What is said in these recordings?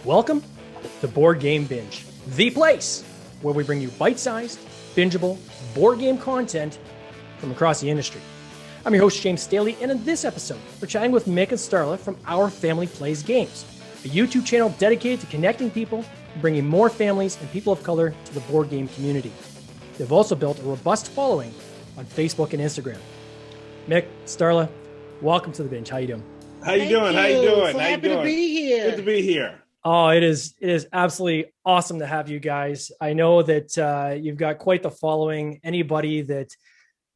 Welcome to Board Game Binge, the place where we bring you bite-sized, bingeable board game content from across the industry. I'm your host, James Staley, and in this episode, we're chatting with Mick and Starla from Our Family Plays Games, a YouTube channel dedicated to connecting people and bringing more families and people of color to the board game community. They've also built a robust following on Facebook and Instagram. Mick, Starla, welcome to the Binge. How you doing? How you doing? So happy to be here. Good to be here. Oh, it is absolutely awesome to have you guys. I know that you've got quite the following. Anybody that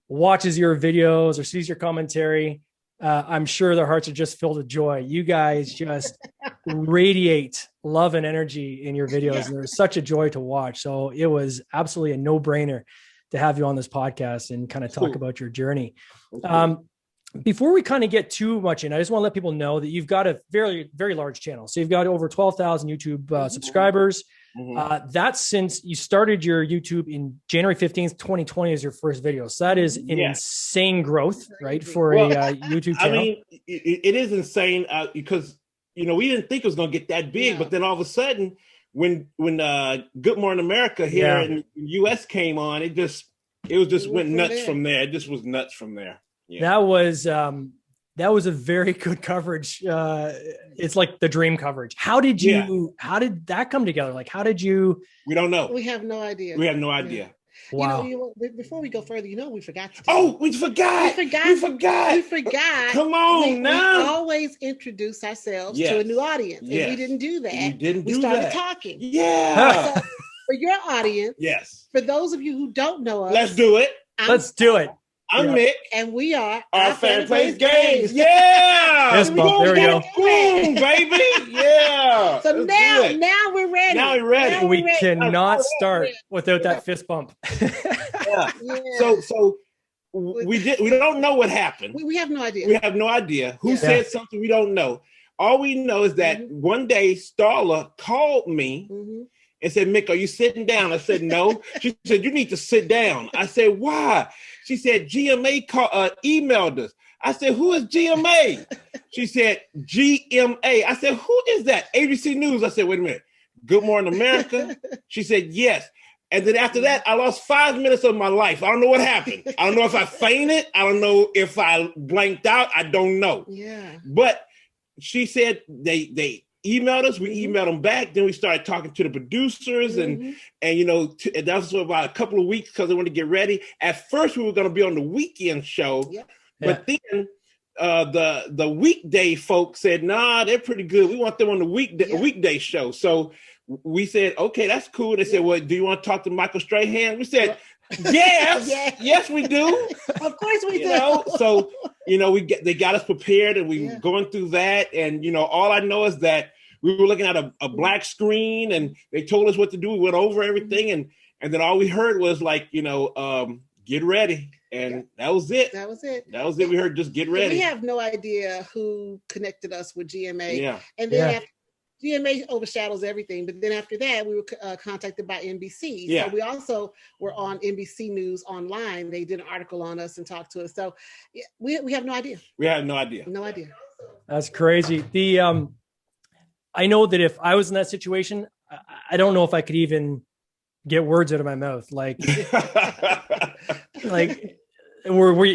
watches your videos or sees your commentary, I'm sure their hearts are just filled with joy. You guys just radiate love and energy in your videos, and they're such a joy to watch. So it was absolutely a no-brainer to have you on this podcast and kind of talk about your journey. Before we kind of get too much in, I just want to let people know that you've got a very, very large channel. So you've got over 12,000 YouTube subscribers. That's since you started your YouTube in January 15th, 2020 as your first video. So that is an insane growth, right? For a YouTube channel. I mean, it is insane because, we didn't think it was going to get that big, but then all of a sudden when Good Morning America here in the US came on, it went nuts from there. It just was nuts from there. Yeah. That was a very good coverage. It's like the dream coverage. How did that come together? Like, we don't know. We have no idea. Yeah. Wow. Before we go further, we forgot to we forgot. Come on now. We always introduce ourselves to a new audience. And we didn't do that. We started talking. Yeah. So for your audience, for those of you who don't know us, let's do it. Let's do it. I'm Mick. And we are Our Family Plays Games. Yeah. Yes, there we go. Boom, baby. Yeah. So now we're ready. Now we're ready. We cannot start without that fist bump. So we don't know what happened. We have no idea. We have no idea who said something. We don't know. All we know is that one day Starla called me and said, Mick, are you sitting down? I said, no. She said, you need to sit down. I said, why? She said, GMA emailed us. I said, who is GMA? She said, GMA. I said, who is that? ABC News. I said, wait a minute. Good Morning America? She said, yes. And then after that, I lost 5 minutes of my life. I don't know what happened. I don't know if I fainted. I don't know if I blanked out. I don't know. Yeah. But she said they emailed us. We emailed them back. Then we started talking to the producers, and that was for about a couple of weeks because they wanted to get ready. At first, we were going to be on the weekend show, but then the weekday folks said, "Nah, they're pretty good. We want them on the weekday show." So we said, "Okay, that's cool." They said, "Well, do you want to talk to Michael Strahan?" We said, "Yes, yes, we do." Of course we do. So they got us prepared, and we going through that, and all I know is that we were looking at a black screen, and they told us what to do. We went over everything, and then all we heard was like, get ready, and that was it. That was it. We heard just get ready. We have no idea who connected us with GMA. Yeah, and then after GMA overshadows everything, but then after that, we were contacted by NBC. Yeah. So we also were on NBC News online. They did an article on us and talked to us. So we have no idea. We have no idea. No idea. That's crazy. I know that if I was in that situation, I don't know if I could even get words out of my mouth. Like, you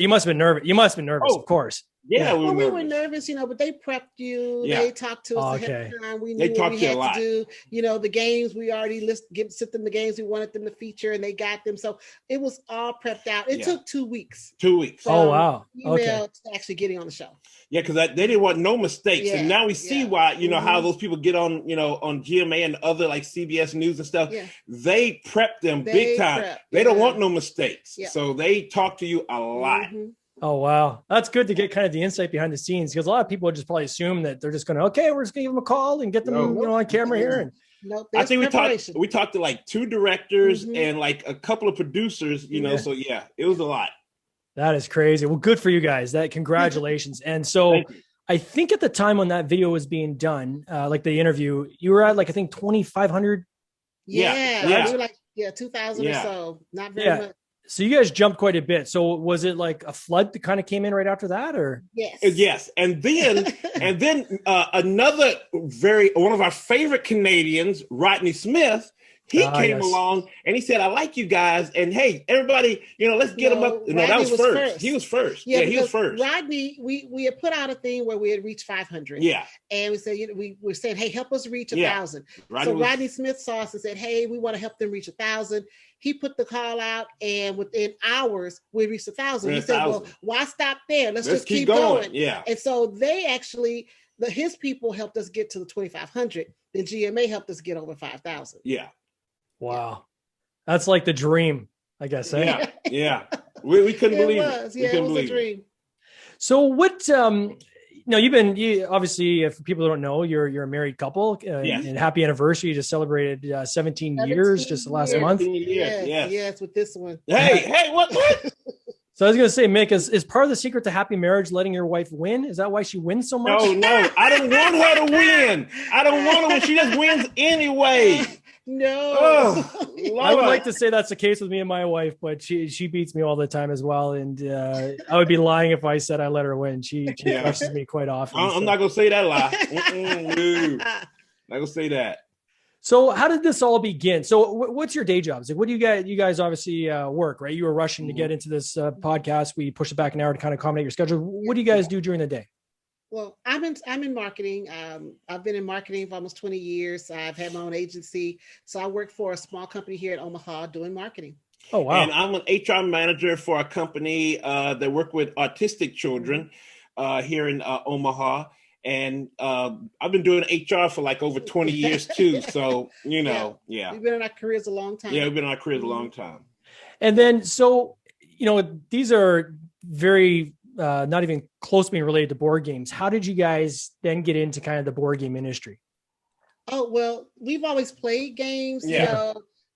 must have been nervous. You must have been nervous, of course. Yeah, we were nervous, but they prepped you. Yeah. They talked to us ahead of time. We knew they what we had to do. The games we already sent them the games we wanted them to feature, and they got them. So it was all prepped out. It took 2 weeks. 2 weeks. Oh wow! Email to actually getting on the show. Yeah, because they didn't want no mistakes, and now we see why. How those people get on, on GMA and other like CBS News and stuff. Yeah. They prep them big time. They don't want no mistakes, so they talk to you a lot. Oh, wow. That's good to get kind of the insight behind the scenes, because a lot of people would just probably assume that they're just going to, we're just going to give them a call and get them on camera here. And I think we talked to like 2 directors and like a couple of producers, so it was a lot. That is crazy. Well, good for you guys. Congratulations. And so I think at the time when that video was being done, like the interview, you were at like, I think 2,500. We were like, 2,000 or so. Not very much. So you guys jumped quite a bit. So was it like a flood that kind of came in right after that, or? Yes. And then another one of our favorite Canadians, Rodney Smith, he came along and he said, I like you guys. And hey, everybody, let's get him up. No, that was first. He was first. Yeah, he was first. Rodney, we had put out a thing where we had reached 500. Yeah. And we said, we were saying, hey, help us reach 1,000. Rodney Smith saw us and said, hey, we want to help them reach 1,000. He put the call out, and within hours, we reached 1,000. He said, well, why stop there? Let's just keep going. Yeah. And so they actually, his people helped us get to the 2,500. Then GMA helped us get over 5,000. Yeah. Wow. That's like the dream, I guess. Eh? Yeah. We couldn't believe it. It was a dream. So what, you obviously, if people don't know, you're a married couple, and happy anniversary. You just celebrated 17 years just last month. Yes, with this one. Hey, what? So I was going to say, Mick, is part of the secret to happy marriage letting your wife win? Is that why she wins so much? No, I don't want her to win. I don't want her to win. She just wins anyway. No. I would like to say that's the case with me and my wife, but she beats me all the time as well. And I would be lying if I said I let her win. She crushes me quite often. I'm not going to say that lie. No. Not going to say that. So how did this all begin? So what's your day jobs? Like, what do you guys obviously work, right? You were rushing to get into this podcast. We pushed it back an hour to kind of accommodate your schedule. What do you guys do during the day? Well, I'm in marketing. I've been in marketing for almost 20 years. I've had my own agency. So I work for a small company here at Omaha doing marketing. Oh, wow. And I'm an HR manager for a company that work with autistic children here in Omaha. And I've been doing HR for like over 20 years too. So, We've been in our careers a long time. Yeah, we've been in our careers a long time. And then, so, these are very not even close to being related to board games. How did you guys then get into kind of the board game industry? Oh, well, we've always played games,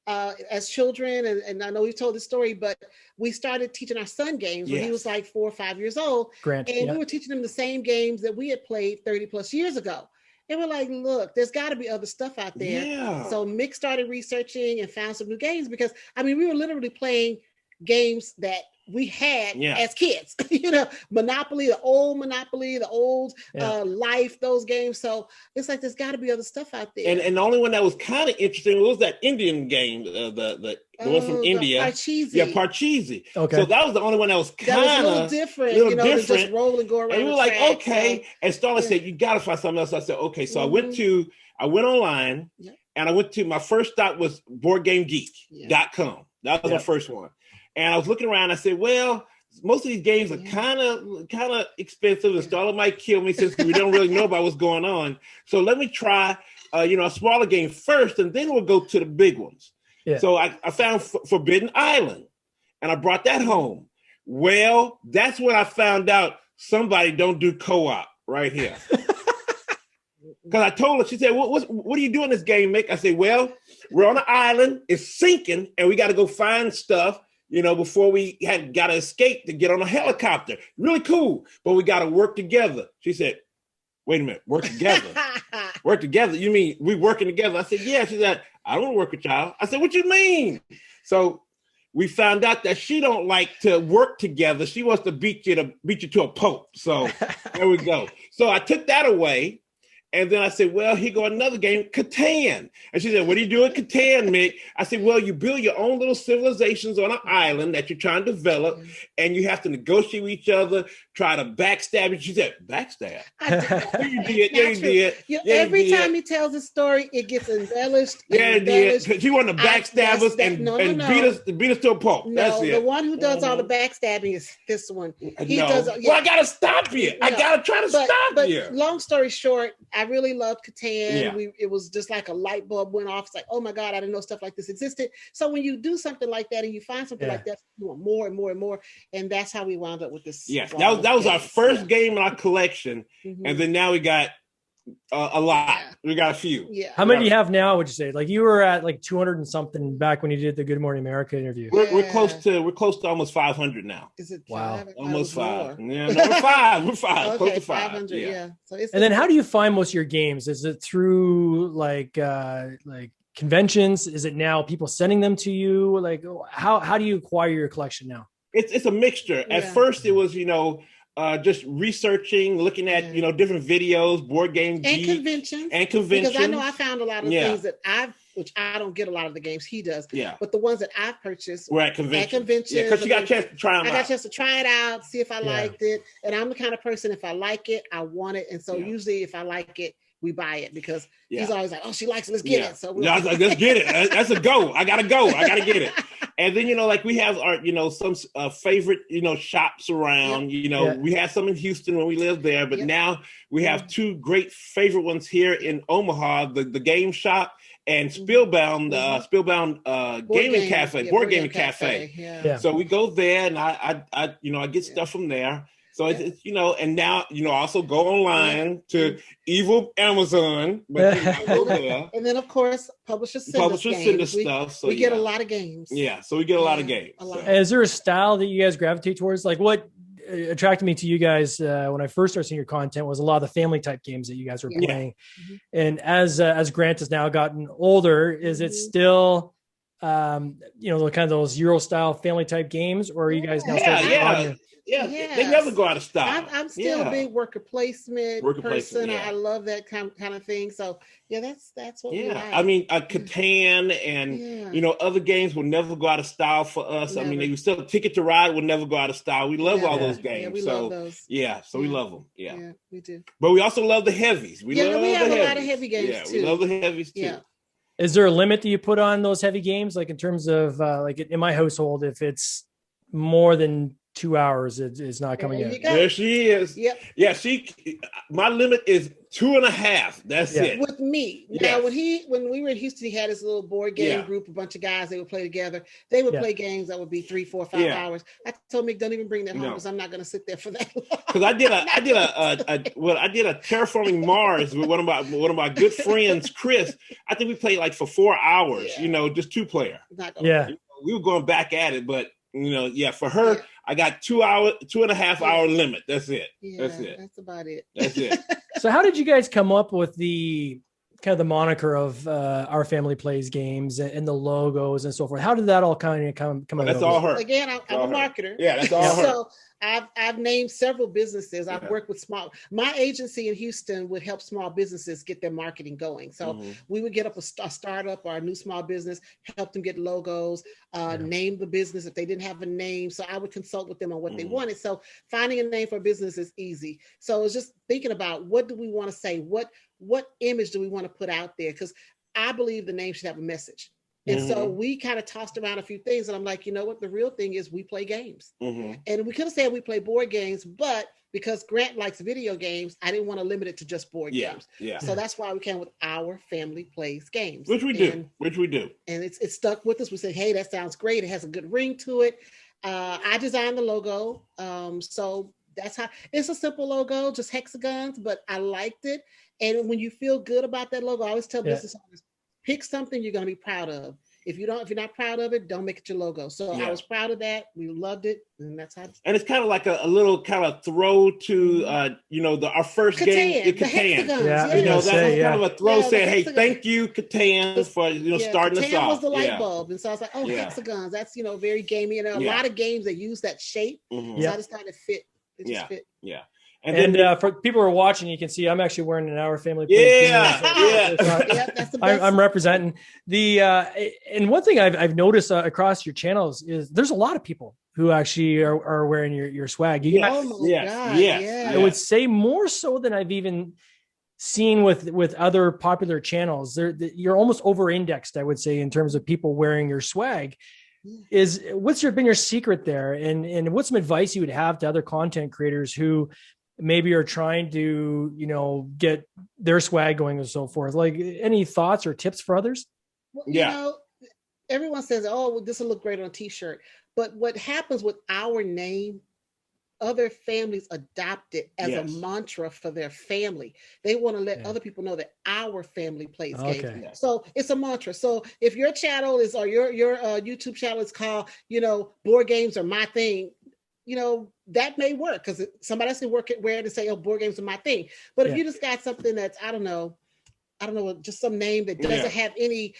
as children. And I know we've told this story, but we started teaching our son games when he was like 4 or 5 years old. We were teaching him the same games that we had played 30 plus years ago. And we're like, look, there's got to be other stuff out there. Yeah. So Mick started researching and found some new games because, we were literally playing games that we had as kids, Monopoly, the old Life, those games. So it's like there's got to be other stuff out there. And the only one that was kind of interesting was that Indian game, the one from India. Parcheesi. Okay. So that was the only one that was kind of a little different. Just roll and go around. And we were like, okay. And Starla said, you got to find something else. I said, okay. So I went online and I went to, my first stop was BoardGameGeek.com. That was my first one. And I was looking around. I said, well, most of these games are kind of expensive. And Starla might kill me since we don't really know about what's going on. So let me try, a smaller game first, and then we'll go to the big ones. Yeah. So I found Forbidden Island, and I brought that home. Well, that's when I found out somebody don't do co-op right here. Because I told her, she said, what are you doing this game, Mick? I said, well, we're on an island. It's sinking, and we got to go find stuff. Before we got to escape to get on a helicopter. Really cool, but we got to work together. She said, wait a minute, work together? Work together? You mean we working together? I said, yeah. She said, I don't want to work with y'all. I said, what you mean? So we found out that she don't like to work together. She wants to beat you to a pulp. So there we go. So I took that away. And then I said, well, here go another game, Catan. And she said, what do you do at Catan, Mick? I said, well, you build your own little civilizations on an island that you're trying to develop, and you have to negotiate with each other, try to backstab you. She said, backstab? You did. Every time he tells a story, it gets embellished. It did. She wanted to backstab us and beat us to a pulp. No, that's it. The one who does all the backstabbing is this one. Well, I got to stop you. I got to try to stop you. Long story short, I really loved Catan. Yeah. It was just like a light bulb went off. It's like, oh my God, I didn't know stuff like this existed. So when you do something like that and you find something like that, you want more and more and more. And that's how we wound up with this. Yes, that was our first game in our collection. Mm-hmm. And then now we got a lot. Yeah. We got a few. Yeah. How many do you have now, would you say? Like you were at like 200 and something back when you did the Good Morning America interview. We're close to almost 500 now. Is it wow? Almost 5. Yeah, no, we're 5. We're 5. Okay, close to 500. Yeah. So and then how do you find most of your games? Is it through like conventions? Is it now people sending them to you? Like, how do you acquire your collection now? It's a mixture. At first, it was just researching, looking at different videos, board game and conventions. Because I know I found a lot of things that which I don't get a lot of the games he does. Yeah. But the ones that I've purchased were at conventions. Yeah, because you got a chance to try them out. I got a chance to try it out, see if I liked it. And I'm the kind of person, if I like it, I want it. And so usually if I like it, we buy it because he's always like, oh, she likes it, let's get it. So I was like, let's get it. That's a go. I gotta get it. And then, like we have our, some favorite, shops around, we had some in Houston when we lived there, but now we have two great favorite ones here in Omaha, the game shop and Spellbound Gaming Cafe, Board Gaming Cafe. Yeah. So we go there and I get stuff from there. So it's and now, also go online to evil Amazon. But and then, of course, publishers send us stuff. So we get a lot of games. Yeah, so we get a lot of games. Is there a style that you guys gravitate towards? Like what attracted me to you guys when I first started seeing your content was a lot of the family type games that you guys were playing. Mm-hmm. And as Grant has now gotten older, is it still kind of those Euro style family type games, or are you guys now they never go out of style. I'm still a big worker placement person. I love that kind of thing. So that's what we like. I mean, Catan and other games will never go out of style for us. Never. I mean, they still Ticket to Ride will never go out of style. We love all those games. Yeah, we love those. So we love them. Yeah, we do. But we also love the heavies. We have a lot of heavy games too. We love the heavies too. Yeah. Is there a limit that you put on those heavy games? Like in terms of like in my household, if it's more than 2 hours, it's not coming in. There she is. Yep. Yeah, my limit is 2.5. That's it. With me. Now, when we were in Houston, he had his little board game group, a bunch of guys, they would play together. They would play games that would be 3, 4, 5 hours. I told Mick, don't even bring that home because I'm not going to sit there for that long. Because I did a Terraforming Mars with one of my good friends, Chris. I think we played like for 4 hours, just 2-player. We were going back at it, but for her, I got 2.5 hour limit. That's it. That's it. That's about it. That's it. So how did you guys come up with the kind of the moniker of Our Family Plays Games and the logos and so forth? How did that all kind of come out? That's all her. Again, I'm a marketer. Yeah, that's all her. So I've named several businesses. I've worked with my agency in Houston would help small businesses get their marketing going. So we would get up a startup or a new small business, help them get logos, name the business if they didn't have a name. So I would consult with them on what they wanted. So finding a name for a business is easy. So it's just thinking about what do we want to say? What image do we want to put out there? Because I believe the name should have a message. And so we kind of tossed around a few things, and I'm like, you know what? The real thing is we play games. And we could have said we play board games, but because Grant likes video games, I didn't want to limit it to just board games. Yeah. So that's why we came with Our Family Plays Games. Which we do. And it's stuck with us. We said, hey, that sounds great. It has a good ring to it. I designed the logo. So that's how it's a simple logo, just hexagons, but I liked it. And when you feel good about that logo, I always tell business owners, pick something you're going to be proud of. If you're not proud of it, don't make it your logo. So I was proud of that. We loved it, and that's how. And it's kind of like a little kind of throw to our first game, Catan. That's kind of a throw saying, "Hey, thank you, Catan, for starting us off." Catan was the light bulb, and so I was like, "Oh, hexagons. That's very gamey." And a lot of games that use that shape. So I just thought it fit. It just fit. Yeah. And for people who are watching, you can see I'm actually wearing an Our Family. That's the best. I'm representing the. And one thing I've noticed across your channels is there's a lot of people who actually are wearing your swag. I would say more so than I've even seen with other popular channels. You're almost over-indexed, I would say, in terms of people wearing your swag. What's been your secret there, and what's some advice you would have to other content creators who maybe are trying to get their swag going and so forth? Like any thoughts or tips for others? Well, everyone says, oh, well, this will look great on a t-shirt, but what happens with our name, other families adopt it as a mantra for their family. They want to let other people know that Our Family Plays Games. So it's a mantra. So if your channel is, or your YouTube channel is called, Board Games Are My Thing, that may work because somebody else can wear it and say, oh, board games are my thing. But if you just got something that's, I don't know, I don't know, just some name that doesn't have any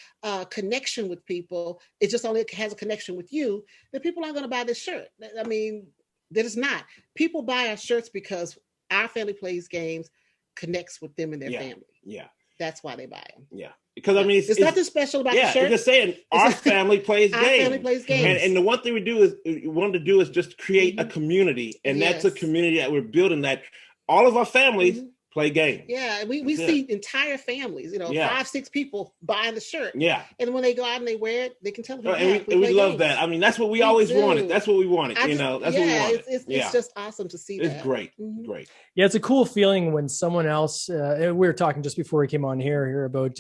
connection with people. It just only has a connection with you. Then people aren't going to buy this shirt. I mean, that is not. People buy our shirts because our family plays games connects with them and their family. Yeah. That's why they buy them. Yeah. Because I mean, it's nothing special about the shirt. It's just saying our family plays games. Our family plays games. And the one thing we wanted to do is just create a community. And that's a community that we're building, that all of our families play games. Yeah, we see entire families, 5, 6 people buying the shirt. Yeah. And when they go out and they wear it, they can tell them. And we love that. I mean, that's what we always wanted. That's what we wanted. That's what we wanted. It's just awesome to see that. It's great. Great. Yeah, it's a cool feeling when someone else, we were talking just before we came on here about,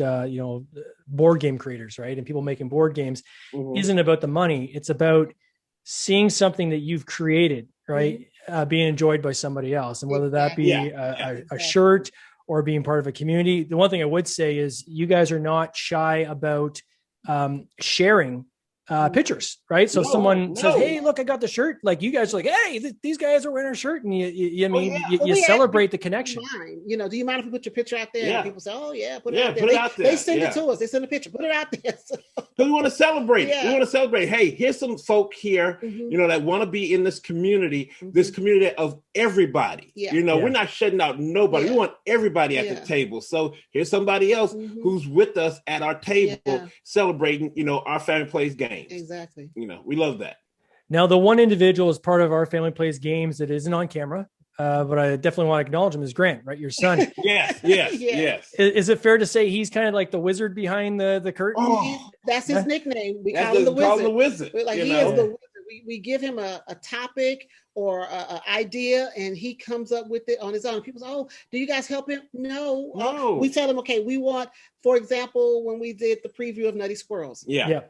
board game creators, right? And people making board games isn't about the money. It's about seeing something that you've created, right? Being enjoyed by somebody else, and whether that be a shirt or being part of a community. The one thing I would say is you guys are not shy about sharing pictures, right? So someone says, "Hey, look, I got the shirt." Like you guys are like, "Hey, these guys are wearing a shirt," and you celebrate the connection. Do you mind if we put your picture out there? And people say, "Oh yeah, put it out there." They send it to us. They send a picture. Put it out there. Because we want to celebrate. We want to celebrate. Hey, here's some folk here, that want to be in this community of everybody. We're not shutting out nobody. We want everybody at the table. So here's somebody else who's with us at our table celebrating, our family plays games. Exactly. We love that. Now, the one individual as part of our family plays games that isn't on camera, but I definitely want to acknowledge him, is Grant, right? Your son. Yes. Is it fair to say he's kind of like the wizard behind the curtain? That's his nickname. We call him the wizard. He is the wizard. We give him a topic or an idea, and he comes up with it on his own. People say, "Oh, do you guys help him?" No. We tell him, "Okay, we want," for example, when we did the preview of Nutty Squirrels. Yeah.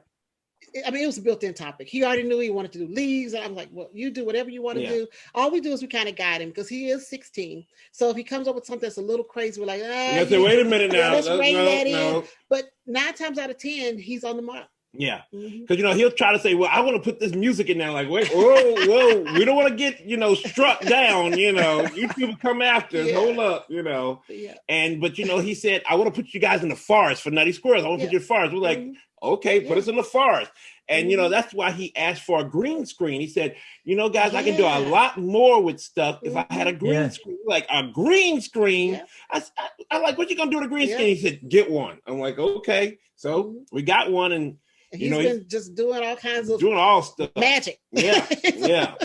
I mean, it was a built-in topic. He already knew he wanted to do leaves. And I'm like, well, you do whatever you want to do. All we do is we kind of guide him because he is 16. So if he comes up with something that's a little crazy, we're like, wait a minute now. Let's rein that in. But 9 times out of 10, he's on the mark. Yeah. Because, he'll try to say, well, I want to put this music in there. Like, wait, whoa. We don't want to get, struck down, You people come after us. Hold up, Yeah. But, he said, I want to put you guys in the forest for Nutty Squirrels. I want to put you in the forest. We're like, okay, put us in the forest. And, that's why he asked for a green screen. He said, guys, I can do a lot more with stuff if I had a green screen. Like, a green screen? I'm like, what you going to do with a green screen? He said, get one. I'm like, okay. So we got one, and he's been just doing all kinds of stuff. Magic. Yeah.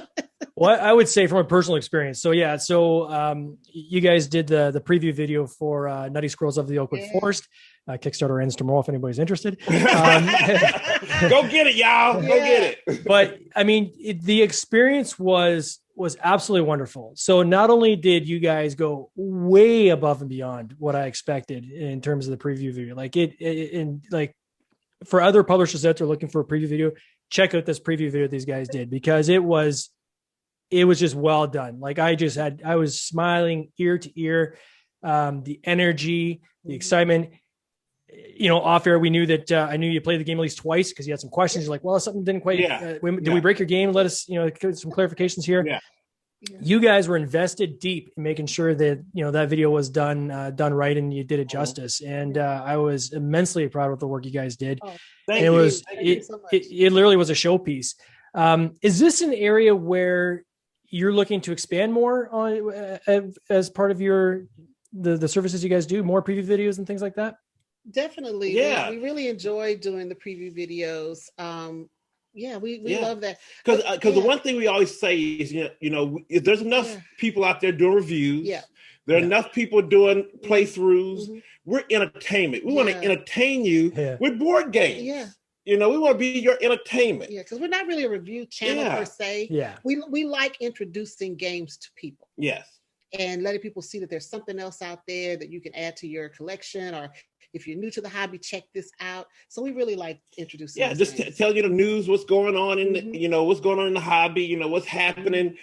Well, I would say from a personal experience. So you guys did the preview video for Nutty Squirrels of the Oakwood Forest. Kickstarter ends tomorrow if anybody's interested. Go get it, y'all. Go get it. But I mean, the experience was absolutely wonderful. So not only did you guys go way above and beyond what I expected in terms of the preview video, like for other publishers out there looking for a preview video, check out this preview video these guys did, because it was just well done. Like I was smiling ear to ear, the energy, the excitement. Off air, we knew that I knew you played the game at least twice because you had some questions. You're like, well, something didn't quite. Did we break your game? Let us, get some clarifications here. Yeah. You guys were invested deep in making sure that that video was done right, and you did it justice. And I was immensely proud of the work you guys did. Thank you. It literally was a showpiece. Is this an area where you're looking to expand more on as part of the services you guys do, more preview videos and things like that? Definitely. Yeah. We really enjoy doing the preview videos. We love that. Because the one thing we always say is, if there's enough people out there doing reviews, there are enough people doing playthroughs. We're entertainment. We want to entertain you with board games. Yeah. We want to be your entertainment. Yeah, because we're not really a review channel per se. Yeah. We like introducing games to people. Yes. And letting people see that there's something else out there that you can add to your collection, or if you're new to the hobby, check this out. So we really like introducing. Yeah, just tell you the news, what's going on in the, what's going on in the hobby, what's happening,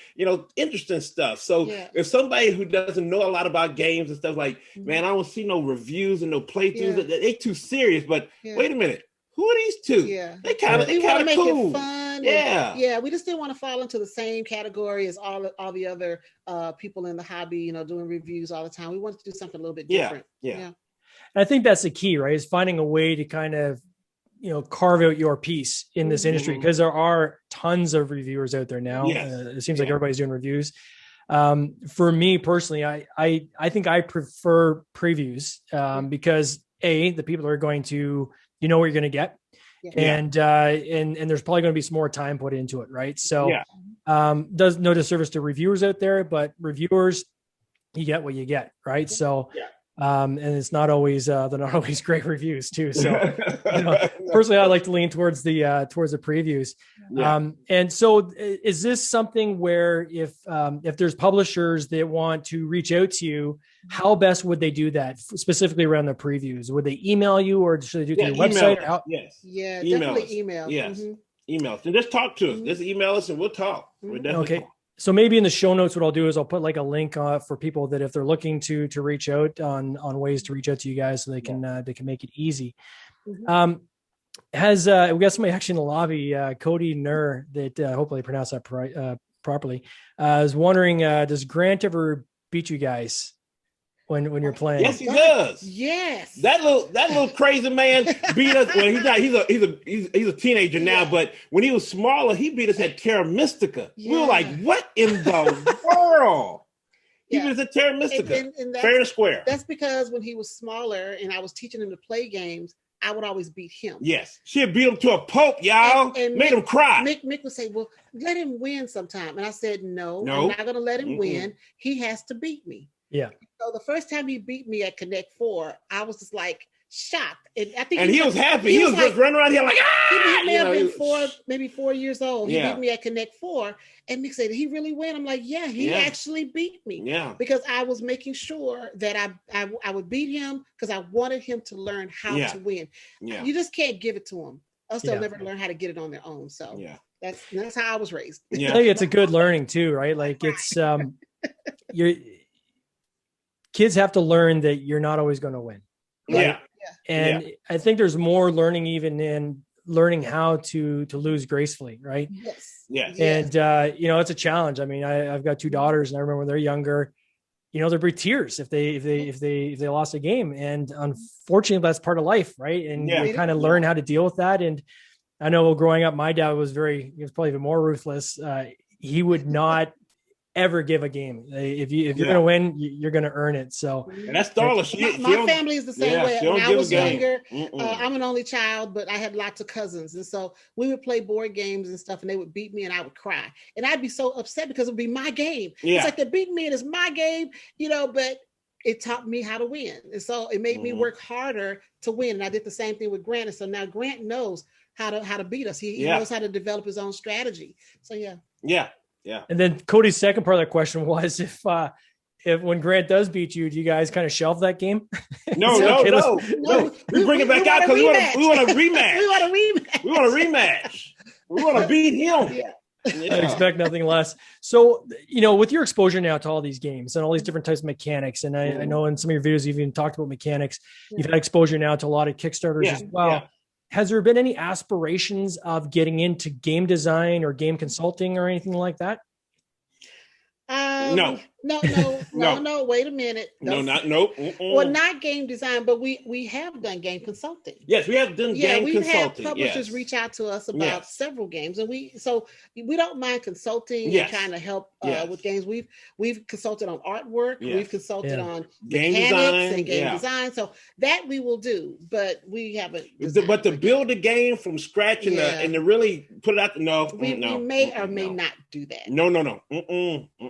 interesting stuff. So if somebody who doesn't know a lot about games and stuff like, man, I don't see no reviews and no playthroughs, they too serious. But wait a minute, who are these two? Yeah, they kind of make cool. It fun. Yeah, we just didn't want to fall into the same category as all the other people in the hobby, doing reviews all the time. We wanted to do something a little bit different. Yeah. I think that's the key, right? Is finding a way to kind of, carve out your piece in this industry, because there are tons of reviewers out there now. Yes. It seems like everybody's doing reviews. For me personally, I think I prefer previews because the people are going to, what you're going to get. And there's probably going to be some more time put into it. Right. So, does no disservice to reviewers out there, but reviewers, you get what you get. Right. So, and it's not always, they're not always great reviews too. So, personally, I like to lean towards the previews. And so is this something where if there's publishers that want to reach out to you, how best would they do that specifically around the previews? Would they email you, or should they do it through your website? Yes. Yeah, email definitely email. Yes. Email us and just talk to us. Just email us and we'll talk. We'll definitely talk. So maybe in the show notes, what I'll do is I'll put like a link for people that if they're looking to reach out on ways to reach out to you guys, so they can make it easy. We got somebody actually in the lobby, Cody Nur, that hopefully I pronounced that properly. Is wondering, does Grant ever beat you guys when you're playing? Yes, he does. Yes. That little crazy man beat us. Well, he's not. He's a teenager now, but when he was smaller, he beat us at Terra Mystica. We were like, "What in the world?" He beat us at Terra Mystica, and fair and square. That's because when he was smaller and I was teaching him to play games, I would always beat him. Yes, she'd beat him to a pulp, y'all. And made him cry. Mick would say, "Well, let him win sometime," and I said, "No, I'm not going to let him win. He has to beat me." Yeah. So the first time he beat me at Connect 4, I was just like shocked. And I think he was happy. He was like, just running around here like, He may have been maybe 4 years old. He beat me at Connect 4. And Mick said, "Did he really win?" I'm like, "Yeah, he actually beat me." Yeah. Because I was making sure that I would beat him because I wanted him to learn how to win. Yeah. You just can't give it to him. Else they'll never learn how to get it on their own. So that's how I was raised. Yeah. I think it's a good learning too, right? Like it's kids have to learn that you're not always going to win. Right? And I think there's more learning even in learning how to lose gracefully. Right. Yes. And, it's a challenge. I mean, I've got 2 daughters, and I remember when they're younger, there'd be tears if they lost a game. And unfortunately that's part of life. Right. And you kind of learn how to deal with that. And I know growing up, my dad was probably even more ruthless. He would not ever give a game. If you're going to win, you're going to earn it. So, and that's Starla. My family is the same way. When I was younger, I'm an only child, but I had lots of cousins. And so we would play board games and stuff, and they would beat me and I would cry. And I'd be so upset because it would be my game. It's like they beat me and it's my game, but it taught me how to win. And so it made me work harder to win. And I did the same thing with Grant. And so now Grant knows how to beat us. He knows how to develop his own strategy. So Yeah. And then Cody's second part of that question was if when Grant does beat you, do you guys kind of shelve that game? No. We bring it back out because we want a rematch. We want a rematch. We want to beat him. I expect nothing less. So, with your exposure now to all these games and all these different types of mechanics, and I know in some of your videos you've even talked about mechanics, you've had exposure now to a lot of Kickstarters as well. Yeah. Has there been any aspirations of getting into game design or game consulting or anything like that? No. Wait a minute. Nope. Well, not game design, but we have done game consulting. Yes, we have done game consulting. Yeah, we've had publishers reach out to us about several games, and we don't mind consulting and trying to help with games. We've consulted on artwork, we've consulted on game design and game design. So that we will do, but we haven't. But to build a game from scratch and to really put it out, we may or may not do that. No.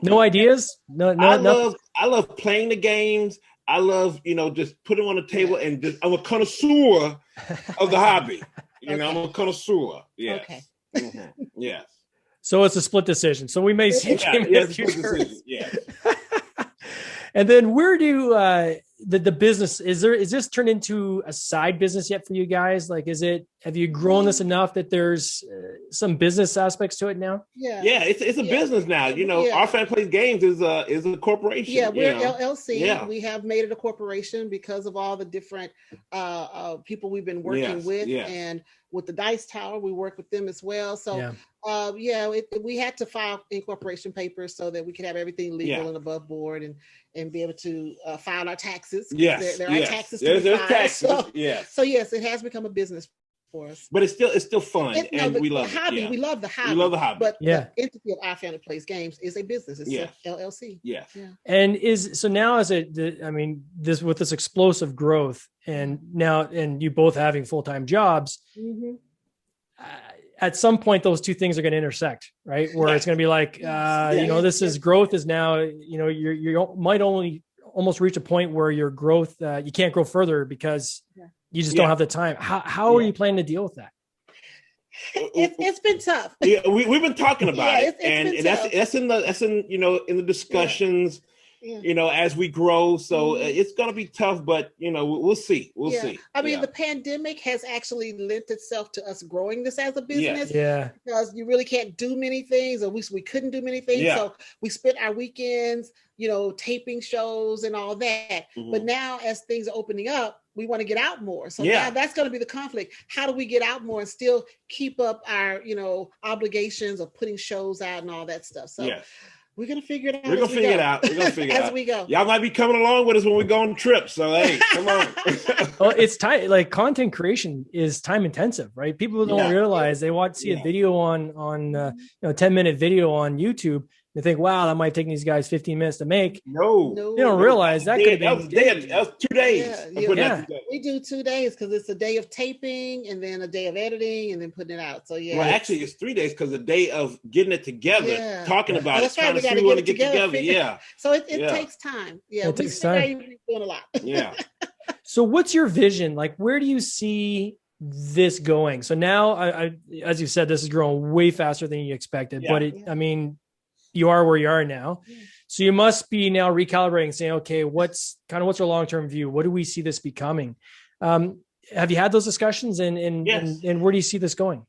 No ideas. I love playing the games. I love, just put them on the table and I'm a connoisseur of the hobby. I'm a connoisseur. Yes. Okay. Yes. So it's a split decision. So we may see a game in the future. Yeah. And then where do the business is this turned into a side business yet for you guys? Like, is it have you grown this enough that there's some business aspects to it now? Yeah, it's a business now. You know, Our Family Plays Games is a corporation. Yeah, we're LLC. Yeah. We have made it a corporation because of all the different people we've been working with, and with the Dice Tower, we work with them as well. So we had to file incorporation papers so that we could have everything legal and above board, and be able to file our taxes. Yes, there are taxes to be filed. Taxes. So yes, it has become a business for us. But it's still fun, and we love it. We love the hobby. We love the hobby. But the entity of Our Family Plays Games is a business. It's a LLC. Yeah. And so now this with this explosive growth, and you both having full-time jobs, at some point those two things are going to intersect, right? Where it's going to be like, growth is now, you might only almost reach a point where your growth, you can't grow further because you just don't have the time. How are you planning to deal with that? It's been tough. Yeah, we've been talking about it, and that's in the discussions. As we grow, so it's going to be tough, but we'll see. We'll see. I mean, the pandemic has actually lent itself to us growing this as a business. Because you really can't do many things, or we couldn't do many things. So we spent our weekends, taping shows and all that. But now, as things are opening up, we want to get out more. So now that's going to be the conflict. How do we get out more and still keep up our, obligations of putting shows out and all that stuff? So we're going to figure it out. We're going to figure it out. We're going to figure it out. As we go. Y'all might be coming along with us when we go on trips. So, hey, come on. Well, it's time. Like, content creation is time intensive, right? People don't realize they want to see a video on 10-minute video on YouTube. They think, wow, that might take these guys 15 minutes to make. No. They don't realize that could have been. That was 2 days. We do 2 days because it's a day of taping and then a day of editing and then putting it out. So, Well, actually, it's 3 days because the day of getting it together, talking about it, trying to see we want to get together. So it takes time. Yeah, it takes time. Doing a lot. Yeah. So what's your vision? Like, where do you see this going? So now, as you said, this is growing way faster than you expected. But you are where you are now. So you must be now recalibrating, saying, okay, what's our long-term view? What do we see this becoming? Have you had those discussions, and where do you see this going?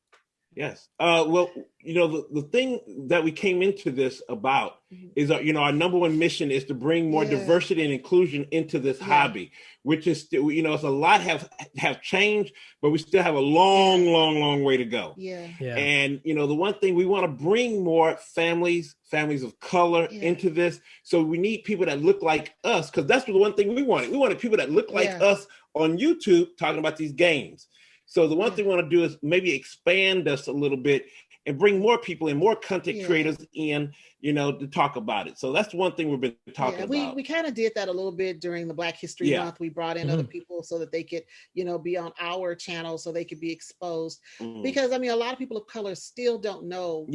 Yes. Well, the thing that we came into this about is, our number one mission is to bring more diversity and inclusion into this hobby, which is still, it's a lot have changed, but we still have a long way to go. Yeah. And, the one thing we want to bring more families of color into this. So we need people that look like us, because that's the one thing we wanted. We wanted people that look like us on YouTube talking about these games. So the one thing we want to do is maybe expand us a little bit and bring more people and more content creators in, to talk about it. So that's one thing we've been talking about. We kind of did that a little bit during the Black History Month. We brought in other people so that they could, be on our channel so they could be exposed. Because, a lot of people of color still don't know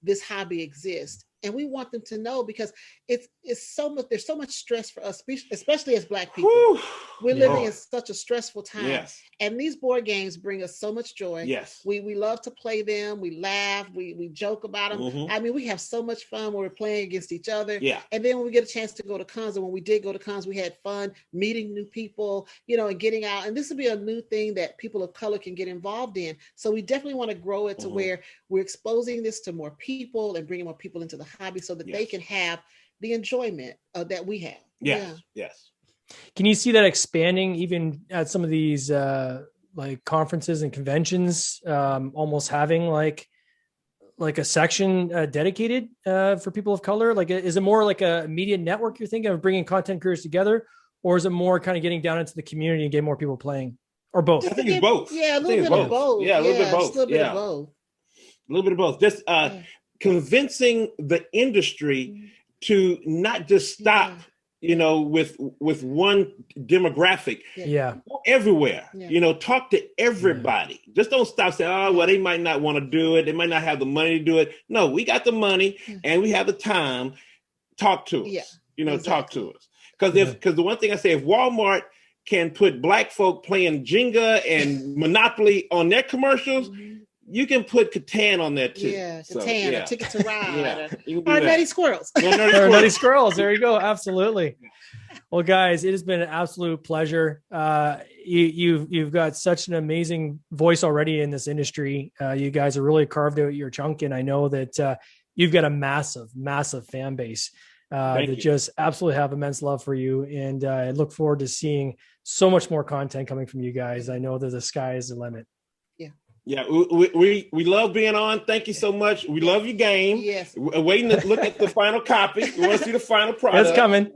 this hobby exists. And we want them to know, because it's so much. There's so much stress for us, especially as Black people. We're living in such a stressful time, and these board games bring us so much joy. We love to play them. We laugh. We joke about them. We have so much fun when we're playing against each other. And then when we get a chance to go to cons, and when we did go to cons, we had fun meeting new people, and getting out. And this would be a new thing that people of color can get involved in. So we definitely want to grow it to where we're exposing this to more people and bringing more people into the hobby so that they can have the enjoyment that we have. Yes. Can you see that expanding even at some of these like conferences and conventions, almost having like a section dedicated for people of color? Like, is it more like a media network you're thinking of, bringing content creators together, or is it more kind of getting down into the community and getting more people playing, or both? I think it's both. Yeah, a little bit of both. Yeah, a little bit of both. A little bit of both. A little bit of both. Just convincing the industry to not just stop, with one demographic. Go everywhere. Talk to everybody. Just don't stop saying, oh, well, they might not want to do it. They might not have the money to do it. No, we got the money and we have the time. Talk to us. Talk to us. Because the one thing I say, if Walmart can put Black folk playing Jenga and Monopoly on their commercials, you can put Catan on there too. Yeah, Catan, a Ticket to Ride, or Nutty Squirrels. Or Nutty Squirrels. There you go. Absolutely. Well, guys, it has been an absolute pleasure. You've got such an amazing voice already in this industry. You guys are really carved out your chunk, and I know that you've got a massive fan base that just absolutely have immense love for you. And I look forward to seeing so much more content coming from you guys. I know that the sky is the limit. Yeah, we love being on. Thank you so much. We love your game. Yes. We're waiting to look at the final copy. We want to see the final product. It's coming.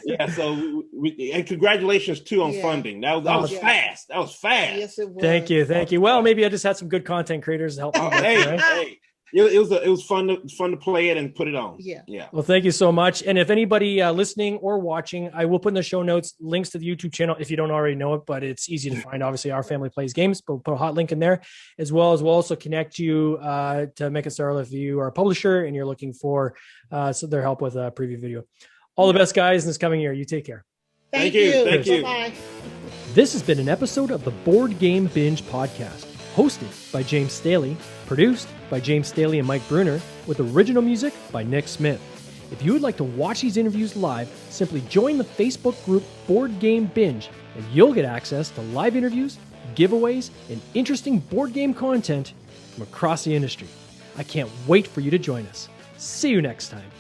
Yeah, so and congratulations too on funding. That was fast. That was fast. Yes, it was. Thank you. Well, maybe I just had some good content creators to help me. Hey. It was fun to play it and put it on. Yeah. Well, thank you so much. And if anybody listening or watching, I will put in the show notes links to the YouTube channel if you don't already know it, but it's easy to find. Obviously, Our Family Plays Games, but we'll put a hot link in there, as well as we'll also connect you to Make It Star if you are a publisher and you're looking for their help with a preview video. All the best, guys, in this coming year. You take care. Thank you. Thank you. Bye. This has been an episode of the Board Game Binge podcast, hosted by James Staley, produced by James Staley and Mike Bruner, with original music by Nick Smith. If you would like to watch these interviews live, simply join the Facebook group Board Game Binge, and you'll get access to live interviews, giveaways, and interesting board game content from across the industry. I can't wait for you to join us. See you next time.